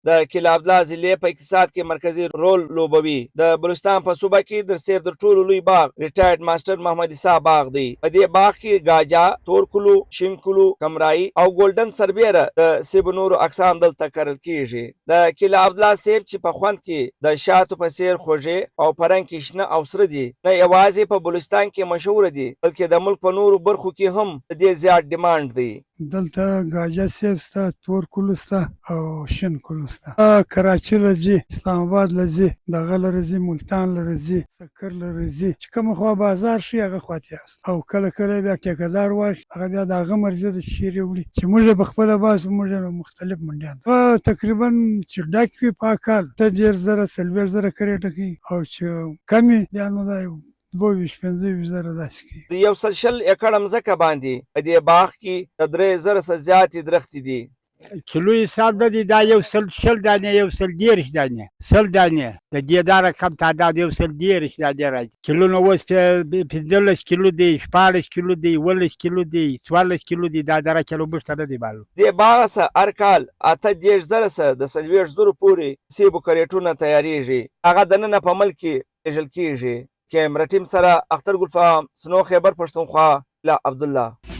د کلا عبدالله ضلعې په اقتصاد کې مرکزي رول لوبوي. د بلوچستان په صوبه کې د سیب تر ټولو لوی باغ ریټایرډ ماسټر محمد عیسی باغ دی. په دې باغ کې گاجا، تور کلو، شین کلو، کمرای او ګولډن سربیره د سیب نورو اقسام دلته کرل کیږي. د کلا عبدالله سیب چې په خوند کې د شاتو په څیر خوږې او په رنګ کې شنه او سره دي، نه یوازې په بلوچستان کې مشهوره دي بلکې د ملک په نورو برخو کې هم د دې زیات ډیمانډ دی. دلته گاجا سیب سته، تور کلو سته او شین کلو سته. کراچي لري، اسلام آباد لري، دغه لري، ملتان لري، سکر لري. چې کوم خوا بازار شي هغه خواته است او کله کله بیا ټیکدار واخلي هغه بیا دغه مرزه د شیر وړي چې موږ په خپل باز موږ مختلف منډیان تقریبا چې ډک وي په کال ته 10,000 40,000 کریټه کی او چې کمی بیا نو دا 22-25,000 داسې کی. یو 100 ایکړ مځکه باندې په دې باغ کې د 3,000 څخه زیاتې درختې دي. کیلو حساب به دي دا یو 100 دانې، یو 110 دانې، 100 دانې د دې داره کم تعداد یو 110 دانې راځي. کیلو نو اوس 15 کیلو دی، 14 کیلو دی، 18 کیلو دی، 14 کیلو دی. دا دره کیلو بشته نه دی معلوم. دې باغ څخه هر کال 38,000 څخه د 40,000 پورې سیبو کریټونه تیاریږي. هغه دننه په ملک کې پیژل کیږي. کیمرې ټیم سره اختر ګلفام، سنو خیبر پښتونخوا، لا عبدالله.